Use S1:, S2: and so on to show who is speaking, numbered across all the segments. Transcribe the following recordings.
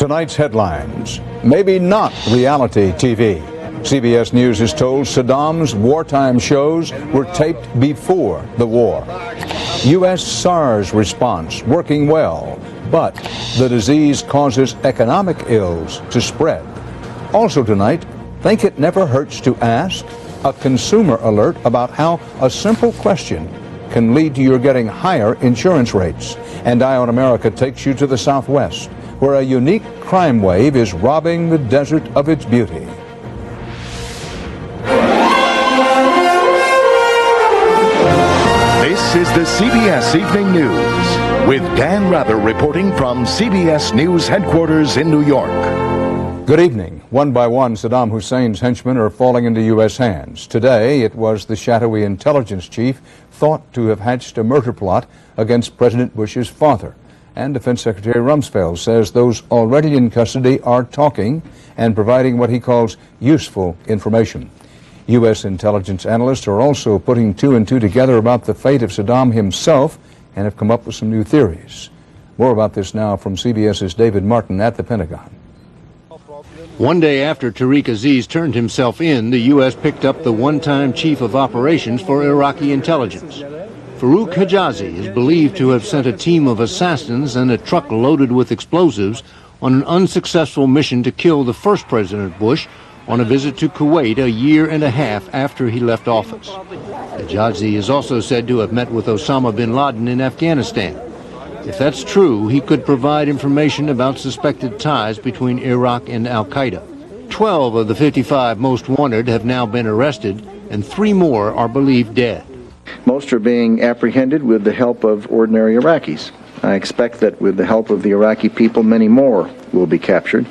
S1: Tonight's headlines. Maybe not reality TV. CBS News is told Saddam's wartime shows were taped before the war. U.S. SARS response working well, but the disease causes economic ills to spread. Also tonight, think it never hurts to ask? A consumer alert about how a simple question can lead to your getting higher insurance rates. And Eye on America takes you to the Southwest, where a unique crime wave is robbing the desert of its beauty.
S2: This is the CBS Evening News, with Dan Rather reporting from CBS News headquarters in New York.
S1: Good evening. One by one, Saddam Hussein's henchmen are falling into U.S. hands. Today, it was the shadowy intelligence chief thought to have hatched a murder plot against President Bush's father. And Defense Secretary Rumsfeld says those already in custody are talking and providing what he calls useful information. U.S. intelligence analysts are also putting two and two together about the fate of Saddam himself and have come up with some new theories. More about this now from CBS's David Martin at the Pentagon.
S3: One day after Tariq Aziz turned himself in, the U.S. picked up the one-time chief of operations for Iraqi intelligence. Farouk Hijazi is believed to have sent a team of assassins and a truck loaded with explosives on an unsuccessful mission to kill the first President Bush on a visit to Kuwait a year and a half after he left office. Hijazi is also said to have met with Osama bin Laden in Afghanistan. If that's true, he could provide information about suspected ties between Iraq and al-Qaeda. 12 of the 55 most wanted have now been arrested, and 3 more are believed dead.
S4: Most are being apprehended with the help of ordinary Iraqis. I expect that with the help of the Iraqi people, many more will be captured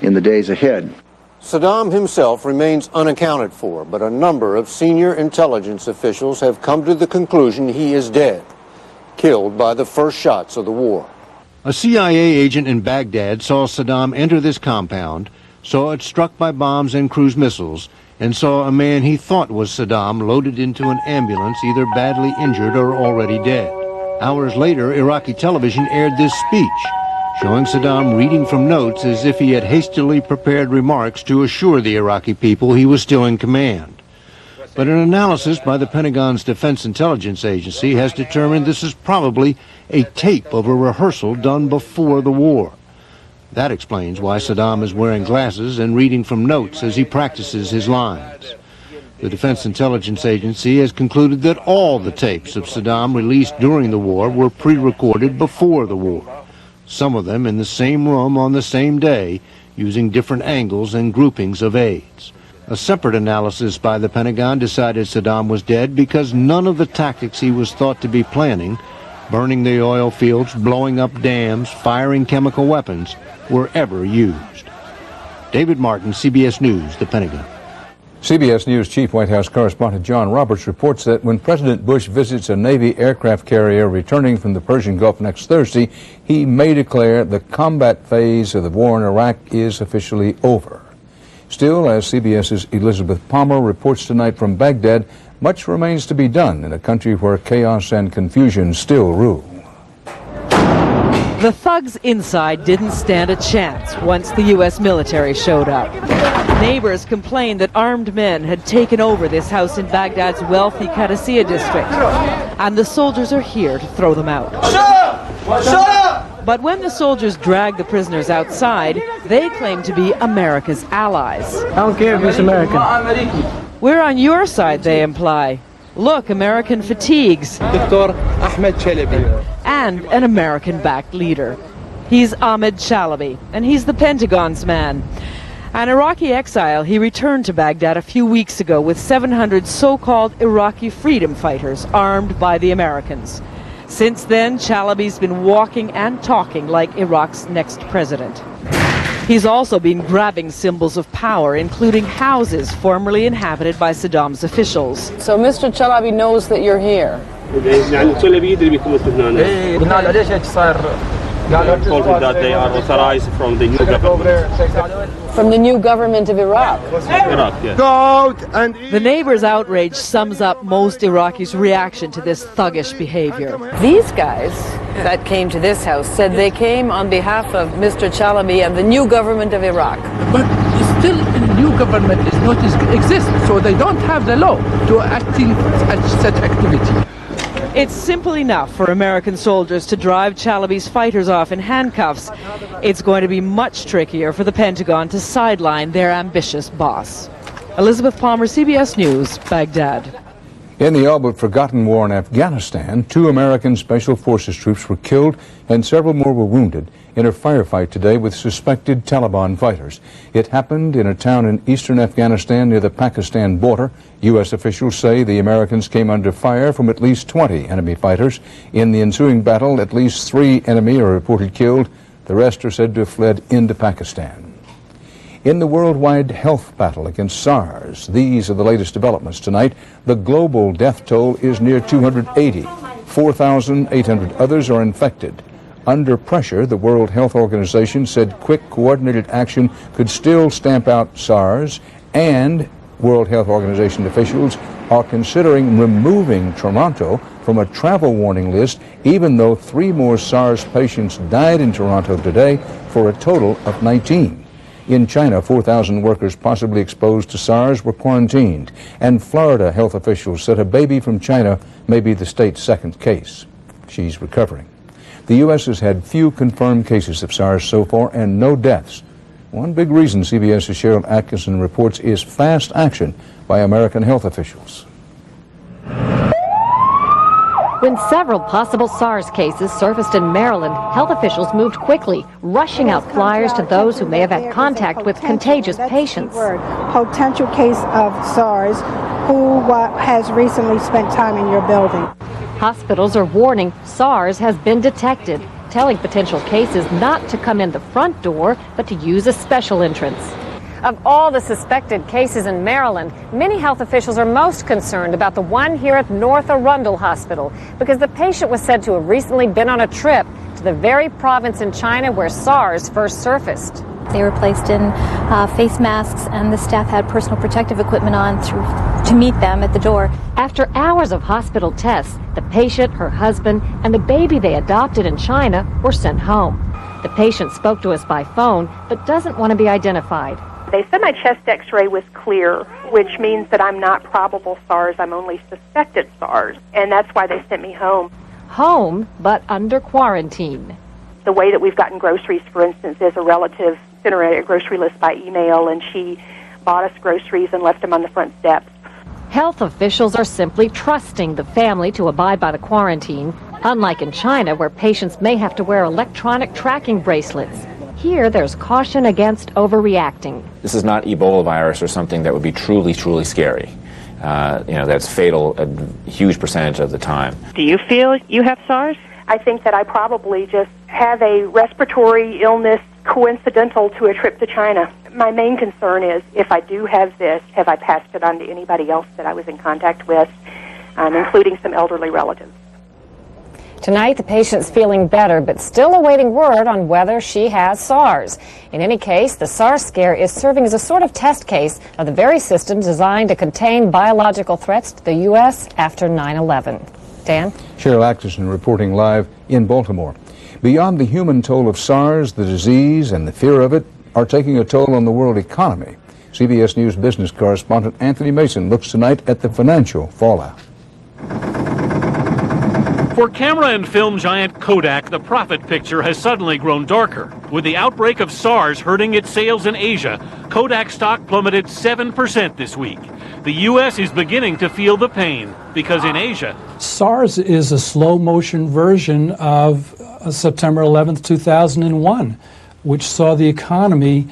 S4: in the days ahead.
S3: Saddam himself remains unaccounted for, but a number of senior intelligence officials have come to the conclusion he is dead, killed by the first shots of the war. A CIA agent in Baghdad saw Saddam enter this compound, saw it struck by bombs and cruise missiles, and saw a man he thought was Saddam loaded into an ambulance, either badly injured or already dead. Hours later, Iraqi television aired this speech, showing Saddam reading from notes as if he had hastily prepared remarks to assure the Iraqi people he was still in command. But an analysis by the Pentagon's Defense Intelligence Agency has determined this is probably a tape of a rehearsal done before the war. That explains why Saddam is wearing glasses and reading from notes as he practices his lines. The Defense Intelligence Agency has concluded that all the tapes of Saddam released during the war were pre-recorded before the war, some of them in the same room on the same day, using different angles and groupings of aides. A separate analysis by the Pentagon decided Saddam was dead because none of the tactics he was thought to be planning, burning the oil fields, blowing up dams, firing chemical weapons, were ever used. David Martin, CBS News, the Pentagon.
S1: CBS News Chief White House correspondent John Roberts reports that when President Bush visits a Navy aircraft carrier returning from the Persian Gulf next Thursday, he may declare the combat phase of the war in Iraq is officially over. Still, as CBS's Elizabeth Palmer reports tonight from Baghdad, much remains to be done in a country where chaos and confusion still rule.
S5: The thugs inside didn't stand a chance once the U.S. military showed up. Neighbors complained that armed men had taken over this house in Baghdad's wealthy Qadisiyah district, and the soldiers are here to throw them out. Shut up! Shut up! But when the soldiers drag the prisoners outside, they claim to be America's allies.
S6: I don't care if it's American.
S5: We're on your side, they imply. Look, American fatigues. And an American-backed leader. He's Ahmed Chalabi, and he's the Pentagon's man. An Iraqi exile, he returned to Baghdad a few weeks ago with 700 so-called Iraqi freedom fighters armed by the Americans. Since then, Chalabi's been walking and talking like Iraq's next president. He's also been grabbing symbols of power, including houses formerly inhabited by Saddam's officials.
S7: So Mr. Chalabi knows that you're here.
S8: Told me that they are authorized from the new government.
S7: From the new government of Iraq?
S8: Iraq, yes.
S5: The neighbors' outrage sums up most Iraqis' reaction to this thuggish behavior.
S7: These guys that came to this house said they came on behalf of Mr. Chalabi and the new government of Iraq.
S6: But still, the new government is not exists, so they don't have the law to acting such activity.
S5: It's simple enough for American soldiers to drive Chalabi's fighters off in handcuffs. It's going to be much trickier for the Pentagon to sideline their ambitious boss. Elizabeth Palmer, CBS News, Baghdad.
S1: In the all but forgotten war in Afghanistan, 2 American Special Forces troops were killed and several more were wounded in a firefight today with suspected Taliban fighters. It happened in a town in eastern Afghanistan near the Pakistan border. U.S. officials say the Americans came under fire from at least 20 enemy fighters. In the ensuing battle, at least 3 enemy are reported killed. The rest are said to have fled into Pakistan. In the worldwide health battle against SARS, these are the latest developments tonight. The global death toll is near 280. 4,800 others are infected. Under pressure, the World Health Organization said quick, coordinated action could still stamp out SARS, and World Health Organization officials are considering removing Toronto from a travel warning list, even though 3 more SARS patients died in Toronto today, for a total of 19. In China, 4,000 workers possibly exposed to SARS were quarantined, and Florida health officials said a baby from China may be the state's 2nd case. She's recovering. The U.S. has had few confirmed cases of SARS so far and no deaths. One big reason, CBS's Cheryl Atkinson reports, is fast action by American health officials.
S9: When several possible SARS cases surfaced in Maryland, health officials moved quickly, rushing out flyers to those who may have had contact with contagious patients.
S10: Potential case of SARS who has recently spent time in your building.
S9: Hospitals are warning SARS has been detected, telling potential cases not to come in the front door, but to use a special entrance.
S11: Of all the suspected cases in Maryland, many health officials are most concerned about the one here at North Arundel Hospital because the patient was said to have recently been on a trip to the very province in China where SARS first surfaced.
S12: They were placed in face masks, and the staff had personal protective equipment on to meet them at the door.
S9: After hours of hospital tests, the patient, her husband, and the baby they adopted in China were sent home. The patient spoke to us by phone, but doesn't want to be identified.
S13: They said my chest x-ray was clear, which means that I'm not probable SARS, I'm only suspected SARS, and that's why they sent me home.
S9: Home, but under quarantine.
S13: The way that we've gotten groceries, for instance, is a relative sent her a grocery list by email, and she bought us groceries and left them on the front steps.
S9: Health officials are simply trusting the family to abide by the quarantine, unlike in China where patients may have to wear electronic tracking bracelets. Here, there's caution against overreacting.
S14: This is not Ebola virus or something that would be truly, truly scary. That's fatal a huge percentage of the time.
S13: Do you feel you have SARS? I think that I probably just have a respiratory illness coincidental to a trip to China. My main concern is if I do have this, have I passed it on to anybody else that I was in contact with, including some elderly relatives.
S11: Tonight, the patient's feeling better, but still awaiting word on whether she has SARS. In any case, the SARS scare is serving as a sort of test case of the very system designed to contain biological threats to the U.S. after 9/11. Dan?
S1: Cheryl Atkinson reporting live in Baltimore. Beyond the human toll of SARS, the disease and the fear of it are taking a toll on the world economy. CBS News business correspondent Anthony Mason looks tonight at the financial fallout.
S15: For camera and film giant Kodak, the profit picture has suddenly grown darker. With the outbreak of SARS hurting its sales in Asia, Kodak stock plummeted 7% this week. The U.S. is beginning to feel the pain because in Asia,
S16: SARS is a slow-motion version of September 11th, 2001, which saw the economy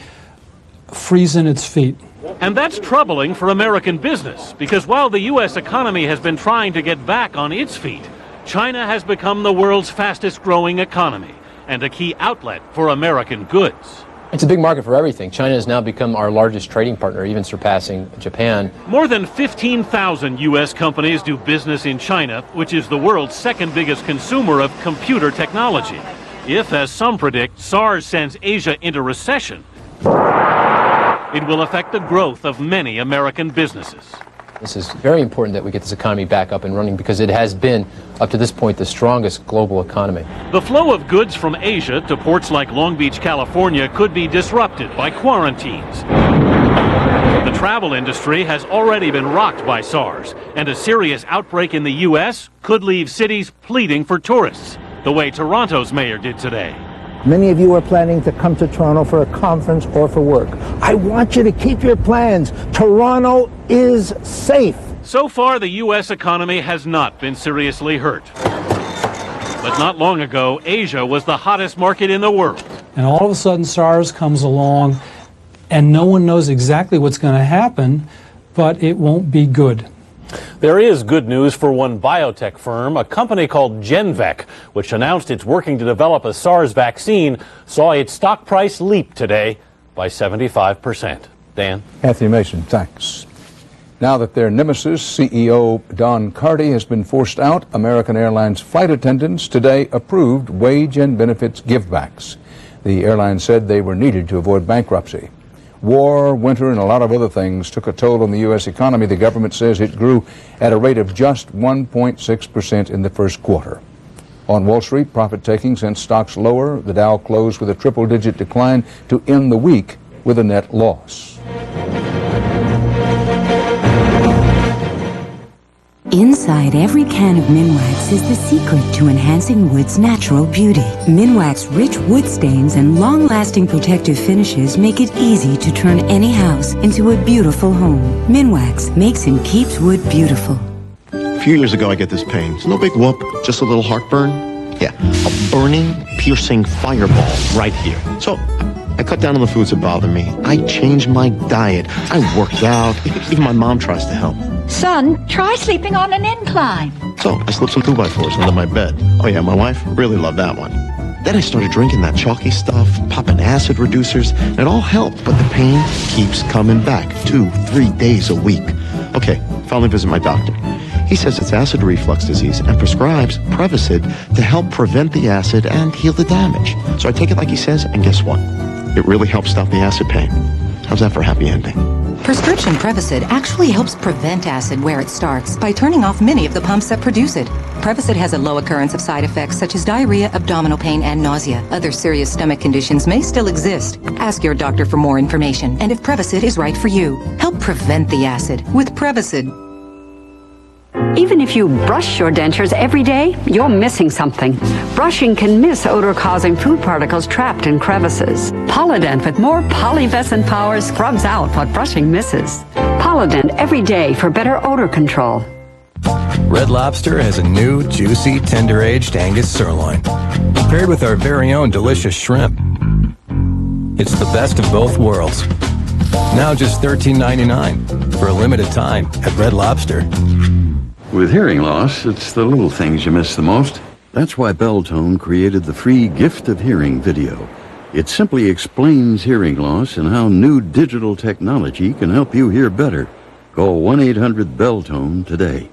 S16: freeze in its feet.
S15: And that's troubling for American business because while the U.S. economy has been trying to get back on its feet, China has become the world's fastest-growing economy and a key outlet for American goods.
S17: It's a big market for everything. China has now become our largest trading partner, even surpassing Japan.
S15: More than 15,000 U.S. companies do business in China, which is the world's second biggest consumer of computer technology. If, as some predict, SARS sends Asia into recession, it will affect the growth of many American businesses.
S17: This is very important that we get this economy back up and running because it has been, up to this point, the strongest global economy.
S15: The flow of goods from Asia to ports like Long Beach, California could be disrupted by quarantines. The travel industry has already been rocked by SARS, and a serious outbreak in the U.S. could leave cities pleading for tourists, the way Toronto's mayor did today.
S18: Many of you are planning to come to Toronto for a conference or for work. I want you to keep your plans. Toronto is safe.
S15: So far, the U.S. economy has not been seriously hurt. But not long ago, Asia was the hottest market in the world.
S16: And all of a sudden, SARS comes along, and no one knows exactly what's going to happen, but it won't be good.
S15: There is good news for one biotech firm. A company called Genvec, which announced it's working to develop a SARS vaccine, saw its stock price leap today by 75%. Dan?
S1: Anthony Mason, thanks. Now that their nemesis, CEO Don Carty, has been forced out, American Airlines flight attendants today approved wage and benefits givebacks. The airline said they were needed to avoid bankruptcy. War, winter, and a lot of other things took a toll on the U.S. economy. The government says it grew at a rate of just 1.6% in the first quarter. On Wall Street, profit-taking sent stocks lower. The Dow closed with a triple-digit decline to end the week with a net loss.
S19: Inside every can of Minwax is the secret to enhancing wood's natural beauty. Minwax's rich wood stains and long-lasting protective finishes make it easy to turn any house into a beautiful home. Minwax makes and keeps wood beautiful.
S20: A few years ago, I get this pain. It's no big whoop, just a little heartburn. Yeah, a burning, piercing fireball right here. So I cut down on the foods that bother me. I changed my diet. I worked out. Even my mom tries to help.
S21: Son, try sleeping on an incline.
S20: So I slipped some 2x4s under my bed. Oh yeah, my wife really loved that one. Then I started drinking that chalky stuff, popping acid reducers, and it all helped, but the pain keeps coming back 2-3 days a week. Okay, finally visit my doctor. He says it's acid reflux disease and prescribes Prevacid to help prevent the acid and heal the damage. So I take it like he says, and guess what? It really helps stop the acid pain. How's that for a happy ending?
S22: Prescription Prevacid actually helps prevent acid where it starts by turning off many of the pumps that produce it. Prevacid has a low occurrence of side effects such as diarrhea, abdominal pain, and nausea. Other serious stomach conditions may still exist. Ask your doctor for more information and if Prevacid is right for you. Help prevent the acid with Prevacid.
S23: Even if you brush your dentures every day, you're missing something. Brushing can miss odor-causing food particles trapped in crevices. Polydent with more polyvescent power scrubs out what brushing misses. Polydent every day for better odor control.
S24: Red Lobster has a new, juicy, tender-aged Angus sirloin, paired with our very own delicious shrimp. It's the best of both worlds. Now just $13.99 for a limited time at Red Lobster.
S25: With hearing loss, it's the little things you miss the most. That's why Belltone created the free Gift of Hearing video. It simply explains hearing loss and how new digital technology can help you hear better. Call 1-800-BELLTONE today.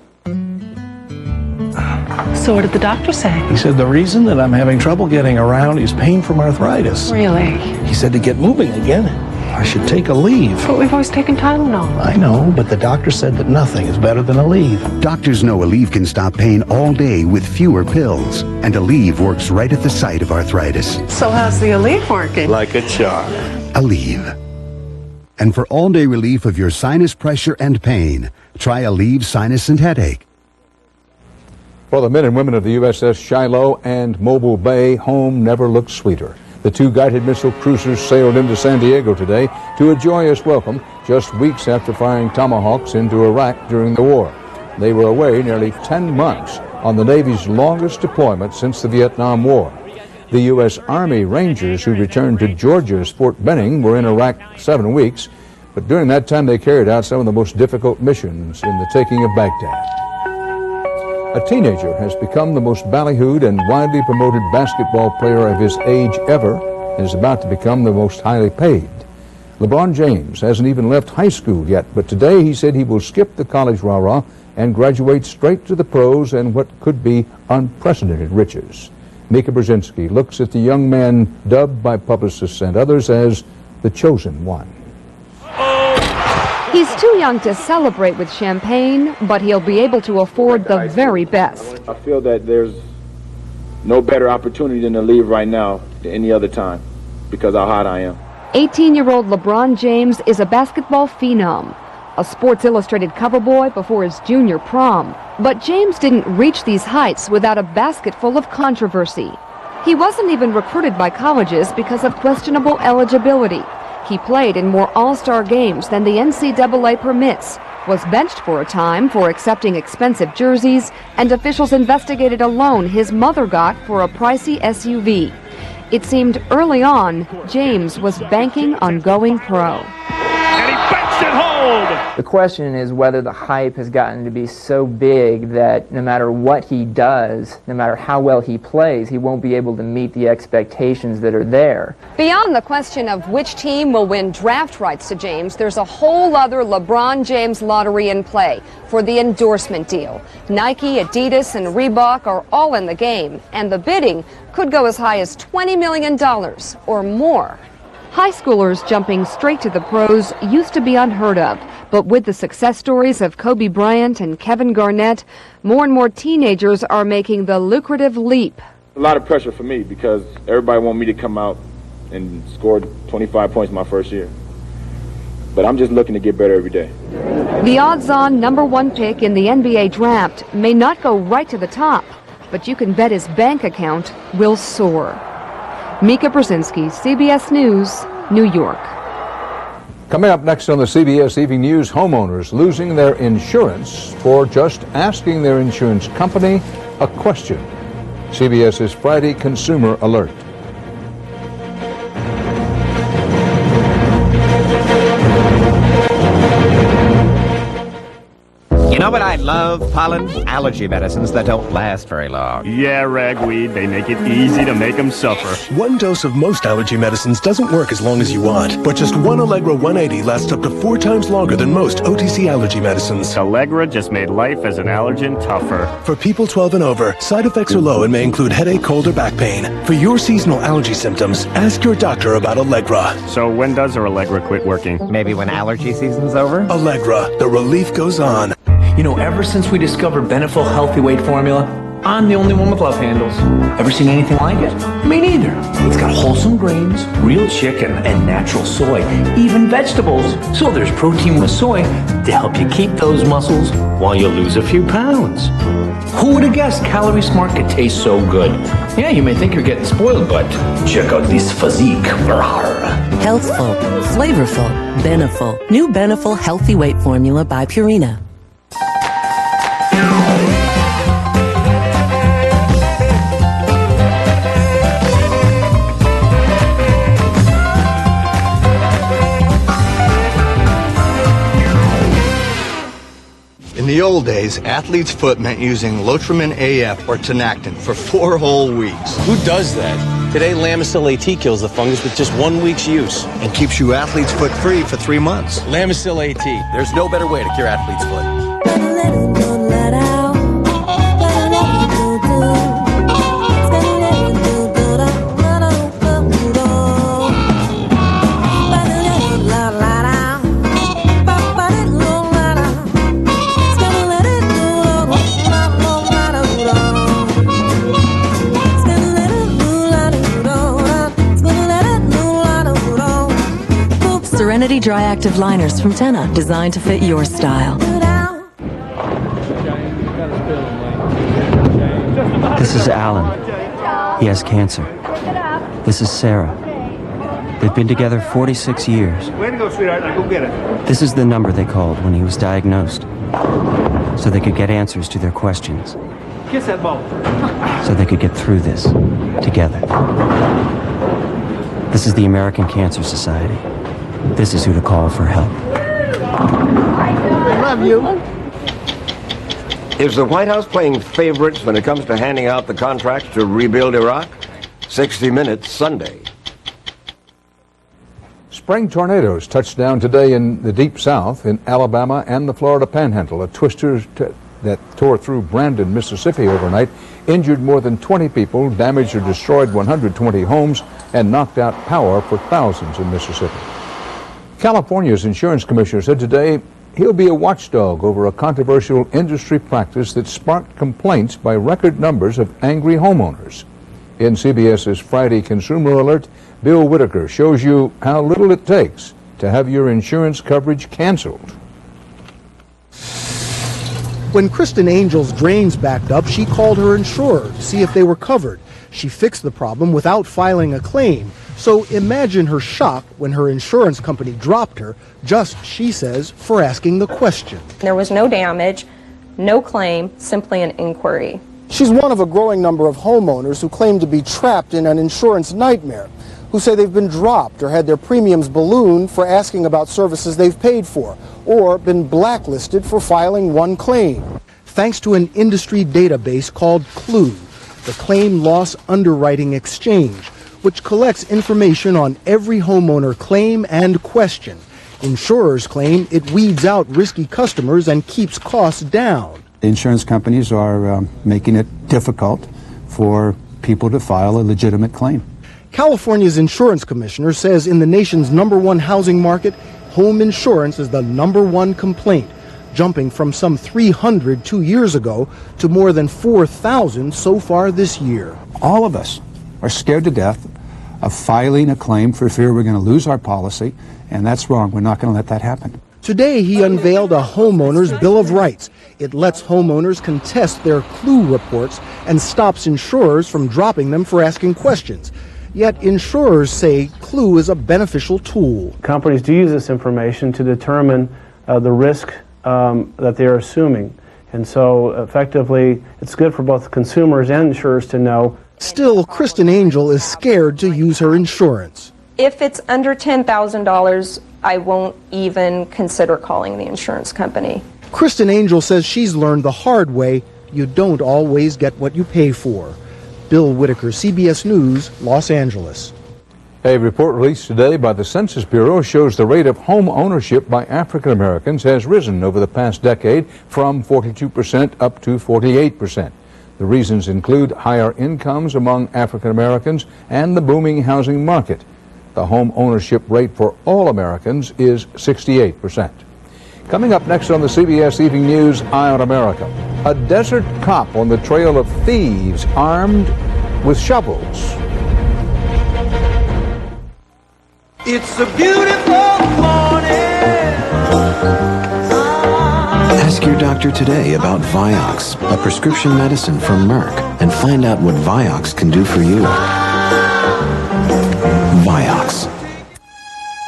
S26: So what did the doctor say?
S27: He said the reason that I'm having trouble getting around is pain from arthritis.
S26: Really?
S27: He said to get moving again, I should take a leave.
S26: But we've always taken Tylenol.
S27: I know, but the doctor said that nothing is better than a leave.
S28: Doctors know Aleve can stop pain all day with fewer pills. And Aleve works right at the site of arthritis.
S26: So how's the Aleve working?
S27: Like a charm.
S28: Aleve. And for all-day relief of your sinus pressure and pain, try Aleve Sinus and Headache.
S1: For the men and women of the USS Shiloh and Mobile Bay, home never looked sweeter. The two guided missile cruisers sailed into San Diego today to a joyous welcome just weeks after firing Tomahawks into Iraq during the war. They were away nearly 10 months on the Navy's longest deployment since the Vietnam War. The U.S. Army Rangers, who returned to Georgia's Fort Benning, were in Iraq 7 weeks, but during that time they carried out some of the most difficult missions in the taking of Baghdad. A teenager has become the most ballyhooed and widely promoted basketball player of his age ever and is about to become the most highly paid. LeBron James hasn't even left high school yet, but today he said he will skip the college rah-rah and graduate straight to the pros and what could be unprecedented riches. Mika Brzezinski looks at the young man dubbed by publicists and others as the chosen one.
S2: He's too young to celebrate with champagne, but he'll be able to afford the very best.
S3: I feel that there's no better opportunity than to leave right now than any other time because how hot I am.
S2: 18-year-old LeBron James is a basketball phenom, a Sports Illustrated cover boy before his junior prom. But James didn't reach these heights without a basket full of controversy. He wasn't even recruited by colleges because of questionable eligibility. He played in more all-star games than the NCAA permits, was benched for a time for accepting expensive jerseys, and officials investigated a loan his mother got for a pricey SUV. It seemed early on James was banking on going pro.
S4: And he banks it home! The question is whether the hype has gotten to be so big that no matter what he does, no matter how well he plays, he won't be able to meet the expectations that are there.
S2: Beyond the question of which team will win draft rights to James, there's a whole other LeBron James lottery in play for the endorsement deal. Nike, Adidas, and Reebok are all in the game, and the bidding could go as high as $20 million or more. High schoolers jumping straight to the pros used to be unheard of, but with the success stories of Kobe Bryant and Kevin Garnett, more and more teenagers are making the lucrative leap.
S3: A lot of pressure for me because everybody wants me to come out and score 25 points my first year. But I'm just looking to get better every day.
S2: The odds-on #1 pick in the NBA draft may not go right to the top, but you can bet his bank account will soar. Mika Brzezinski, CBS News, New York.
S1: Coming up next on the CBS Evening News, homeowners losing their insurance for just asking their insurance company a question. CBS's Friday Consumer Alert.
S5: You know what I love, Pollen? Allergy medicines that don't last very long.
S6: Yeah, ragweed. They make it easy to make them suffer.
S27: One dose of most allergy medicines doesn't work as long as you want, but just one Allegra 180 lasts up to 4 times longer than most OTC allergy medicines.
S6: Allegra just made life as an allergen tougher.
S27: For people 12 and over, side effects are low and may include headache, cold, or back pain. For your seasonal allergy symptoms, ask your doctor about Allegra.
S6: So when does our Allegra quit working?
S5: Maybe when allergy season's over?
S27: Allegra, the relief goes on.
S7: You know, ever since we discovered Beneful Healthy Weight Formula, I'm the only one with love handles. Ever seen anything like it? Me neither. It's got wholesome grains, real chicken, and natural soy, even vegetables. So there's protein with soy to help you keep those muscles while you lose a few pounds. Who would have guessed Calorie Smart could taste so good? Yeah, you may think you're getting spoiled, but check out this physique.
S8: Healthful, flavorful, Beneful. New Beneful Healthy Weight Formula by Purina.
S10: In the old days, athlete's foot meant using Lotrimin AF or Tenactin for 4 whole weeks.
S29: Who does that? Today, Lamisil AT kills the fungus with just 1 week's use.
S10: And keeps you athlete's foot free for 3 months.
S29: Lamisil AT. There's no better way to cure athlete's foot.
S8: Serenity Dry Active Liners from Tena, designed to fit your style.
S30: This is Alan. He has cancer. This is Sarah. They've been together 46 years.
S6: Way to go, sweetheart. Now go get it.
S30: This is the number they called when he was diagnosed, so they could get answers to their questions,
S6: Kiss that ball.
S30: so they could get through this together. This is the American Cancer Society. This is who to call for help.
S10: I love you.
S31: Is the White House playing favorites when it comes to handing out the contracts to rebuild Iraq? 60 Minutes Sunday.
S1: Spring tornadoes touched down today in the Deep South, in Alabama and the Florida Panhandle. A twister that tore through Brandon, Mississippi overnight injured more than 20 people, damaged or destroyed 120 homes, and knocked out power for thousands in Mississippi. California's insurance commissioner said today he'll be a watchdog over a controversial industry practice that sparked complaints by record numbers of angry homeowners. In CBS's Friday Consumer Alert, Bill Whitaker shows you how little it takes to have your insurance coverage canceled.
S9: When Kristen Angel's drains backed up, she called her insurer to see if they were covered. She fixed the problem without filing a claim. So imagine her shock when her insurance company dropped her, just, she says, for asking the question.
S11: There was no damage, no claim, simply an inquiry.
S9: She's one of a growing number of homeowners who claim to be trapped in an insurance nightmare, who say they've been dropped or had their premiums ballooned for asking about services they've paid for, or been blacklisted for filing one claim. Thanks to an industry database called Clue, the Claim Loss Underwriting Exchange, which collects information on every homeowner claim and question. Insurers claim it weeds out risky customers and keeps costs down.
S12: Insurance companies are making it difficult for people to file a legitimate claim.
S9: California's insurance commissioner says in the nation's #1 housing market, home insurance is the #1 complaint, jumping from some 300 2 years ago to more than 4,000 so far this year.
S12: All of us are scared to death of filing a claim for fear we're going to lose our policy, and that's wrong. We're not going to let that happen.
S9: Today, he unveiled a homeowner's Bill of Rights. It lets homeowners contest their Clue reports and stops insurers from dropping them for asking questions. Yet insurers say Clue is a beneficial tool.
S13: Companies do use this information to determine the risk that they're assuming. And so effectively, it's good for both consumers and insurers to know.
S9: Still, Kristen Angel is scared to use her insurance.
S11: If it's under $10,000, I won't even consider calling the insurance company.
S9: Kristen Angel says she's learned the hard way, you don't always get what you pay for. Bill Whitaker, CBS News, Los Angeles.
S1: A report released today by the Census Bureau shows the rate of home ownership by African Americans has risen over the past decade from 42% up to 48%. The reasons include higher incomes among African Americans and the booming housing market. The home ownership rate for all Americans is 68%. Coming up next on the CBS Evening News, Eye on America. A desert cop on the trail of thieves armed with shovels.
S14: It's a beautiful morning.
S15: Ask your doctor today about Vioxx, a prescription medicine from Merck, and find out what Vioxx can do for you. Vioxx.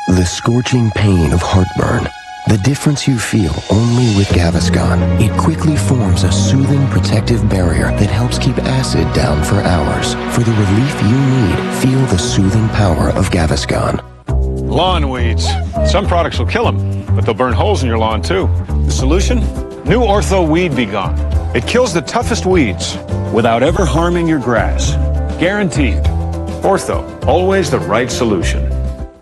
S16: The scorching pain of heartburn. The difference you feel only with Gaviscon. It quickly forms a soothing protective barrier that helps keep acid down for hours. For the relief you need, feel the soothing power of Gaviscon.
S17: Lawn weeds. Some products will kill them, but they'll burn holes in your lawn too. The solution? New Ortho Weed Be Gone. It kills the toughest weeds without ever harming your grass. Guaranteed. Ortho, always the right solution.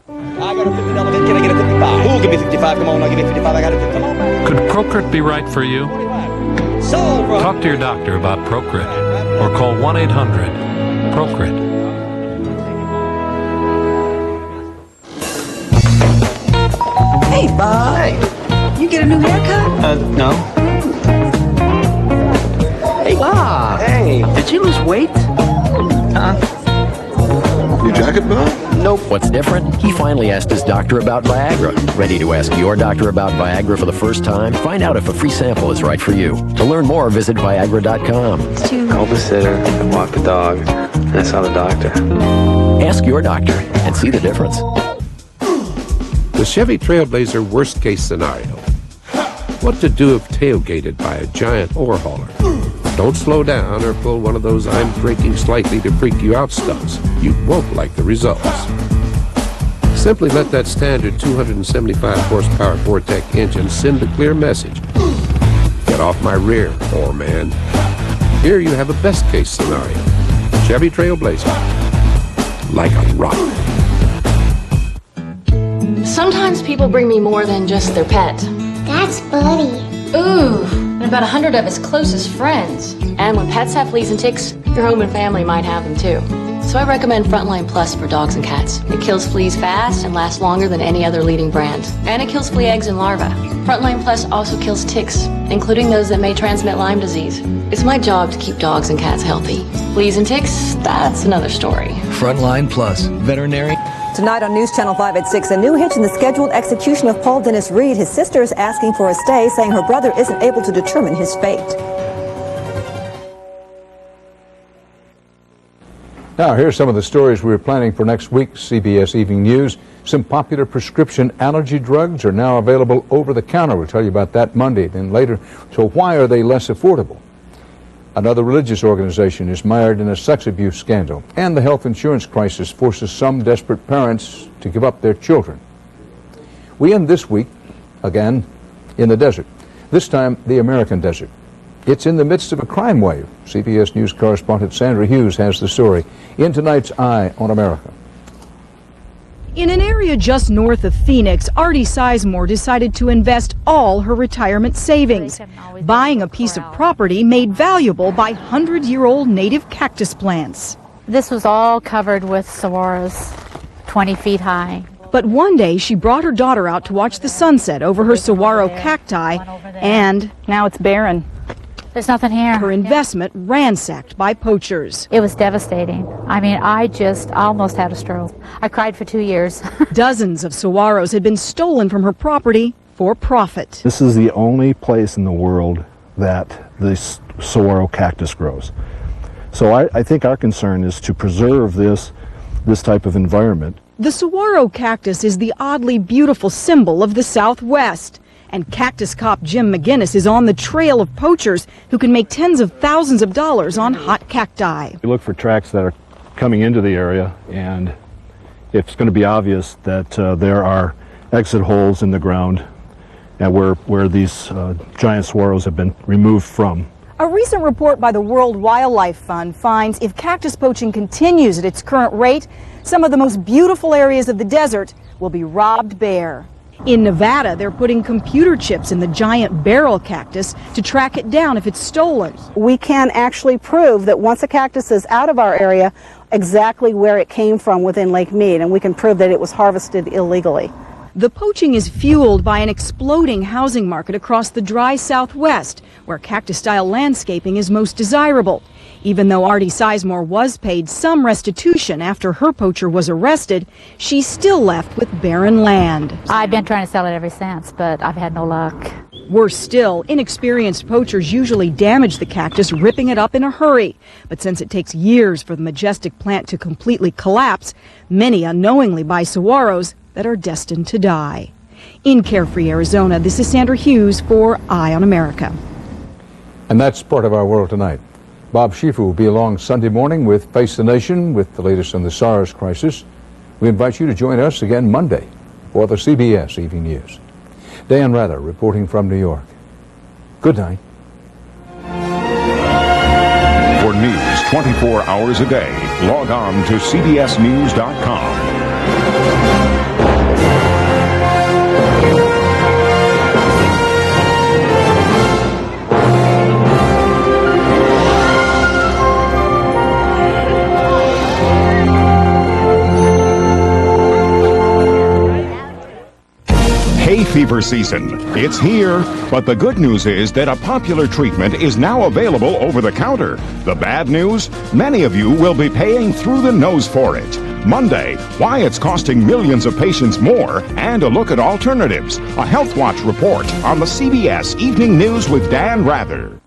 S18: I got a $50 bid. Can I get a 55? Who'll give me 55? Come on, I'll give you 55. I got a 50. Come on, man.
S19: Could Procrit be right for you? Talk to your doctor about Procrit or call 1-800-PROCRIT.
S21: Hey, Bob. Hey. You get a new haircut?
S16: No.
S21: Hey, Bob. Hey. Did you lose weight?
S16: Your jacket, Bob?
S32: Nope. What's different? He finally asked his doctor about Viagra. Ready to ask your doctor about Viagra for the first time? Find out if a free sample is right for you. To learn more, visit Viagra.com.
S16: Called the sitter, walked the dog, and I saw the doctor.
S32: Ask your doctor and see the difference.
S33: The Chevy Trailblazer worst case scenario. What to do if tailgated by a giant ore hauler? Don't slow down or pull one of those I'm braking slightly to freak you out stunts. You won't like the results. Simply let that standard 275 horsepower Vortec engine send a clear message. Get off my rear, ore man. Here you have a best case scenario. Chevy Trailblazer. Like a rock.
S34: Sometimes people bring me more than just their pet.
S35: That's Buddy.
S34: Ooh, and about 100 of his closest friends. And when pets have fleas and ticks, your home and family might have them too. So I recommend Frontline Plus for dogs and cats. It kills fleas fast and lasts longer than any other leading brand. And it kills flea eggs and larvae. Frontline Plus also kills ticks, including those that may transmit Lyme disease. It's my job to keep dogs and cats healthy. Fleas and ticks, that's another story.
S2: Frontline Plus, veterinary.
S3: Tonight on News Channel 5 at 6, a new hitch in the scheduled execution of Paul Dennis Reed. His sister is asking for a stay, saying her brother isn't able to determine his fate.
S1: Now, here's some of the stories we're planning for next week's CBS Evening News. Some popular prescription allergy drugs are now available over the counter. We'll tell you about that Monday, then later. So why are they less affordable? Another religious organization is mired in a sex abuse scandal, and the health insurance crisis forces some desperate parents to give up their children. We end this week, again, in the desert, this time the American desert. It's in the midst of a crime wave. CBS News correspondent Sandra Hughes has the story in tonight's Eye on America.
S4: In an area just north of Phoenix, Artie Sizemore decided to invest all her retirement savings, buying a piece of property made valuable by 100-year-old native cactus plants.
S5: This was all covered with saguaros, 20 feet high.
S4: But one day she brought her daughter out to watch the sunset over her saguaro cacti, and now it's barren.
S5: There's nothing here.
S4: Her investment ransacked by poachers.
S5: It was devastating. I mean, I almost had a stroke. I cried for 2 years.
S4: Dozens of saguaros had been stolen from her property for profit.
S7: This is the only place in the world that this saguaro cactus grows. So I think our concern is to preserve this type of environment.
S4: The saguaro cactus is the oddly beautiful symbol of the Southwest. And cactus cop Jim McGinnis is on the trail of poachers who can make tens of thousands of dollars on hot cacti.
S7: We look for tracks that are coming into the area, and it's going to be obvious that there are exit holes in the ground and where these giant saguaros have been removed from.
S4: A recent report by the World Wildlife Fund finds if cactus poaching continues at its current rate, some of the most beautiful areas of the desert will be robbed bare. In Nevada, they're putting computer chips in the giant barrel cactus to track it down if it's stolen.
S20: We can actually prove that once a cactus is out of our area, exactly where it came from within Lake Mead, and we can prove that it was harvested illegally.
S4: The poaching is fueled by an exploding housing market across the dry Southwest, where cactus-style landscaping is most desirable. Even though Artie Sizemore was paid some restitution after her poacher was arrested, she's still left with barren land.
S5: I've been trying to sell it ever since, but I've had no luck.
S4: Worse still, inexperienced poachers usually damage the cactus, ripping it up in a hurry. But since it takes years for the majestic plant to completely collapse, many unknowingly buy saguaros that are destined to die. In Carefree, Arizona, this is Sandra Hughes for Eye on America.
S1: And that's part of our world tonight. Bob Schieffer will be along Sunday morning with Face the Nation with the latest on the SARS crisis. We invite you to join us again Monday for the CBS Evening News. Dan Rather reporting from New York. Good night.
S22: For news 24 hours a day, log on to cbsnews.com. Hay fever season. It's here, but the good news is that a popular treatment is now available over the counter. The bad news? Many of you will be paying through the nose for it. Monday, why it's costing millions of patients more, and a look at alternatives. A Health Watch report on the CBS Evening News with Dan Rather.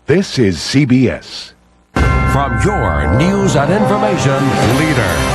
S23: This is CBS.
S24: From your news and information leader.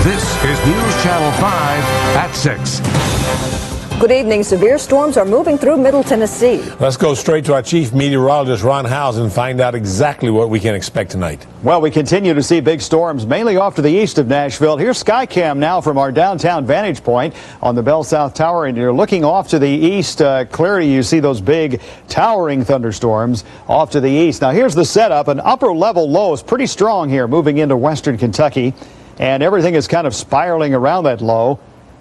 S24: This is News Channel 5 at 6.
S3: Good evening. Severe storms are moving through Middle Tennessee.
S25: Let's go straight to our chief meteorologist, Ron Howes, and find out exactly what we can expect tonight.
S26: Well, we continue to see big storms, mainly off to the east of Nashville. Here's Skycam now from our downtown vantage point on the Bell South Tower, and you're looking off to the east. Clearly, you see those big towering thunderstorms off to the east. Now, here's the setup. An upper-level low is pretty strong here, moving into western Kentucky, and everything is kind of spiraling around that low.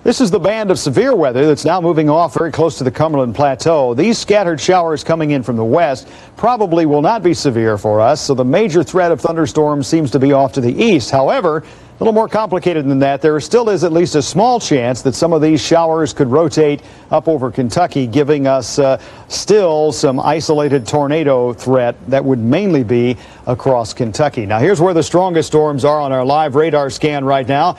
S26: This is the band of severe weather that's now moving off very close to the Cumberland Plateau. These scattered showers coming in from the west probably will not be severe for us, so the major threat of thunderstorms seems to be off to the east. However, a little more complicated than that. There still is at least a small chance that some of these showers could rotate up over Kentucky, giving us still some isolated tornado threat that would mainly be across Kentucky. Now, here's where the strongest storms are on our live radar scan right now.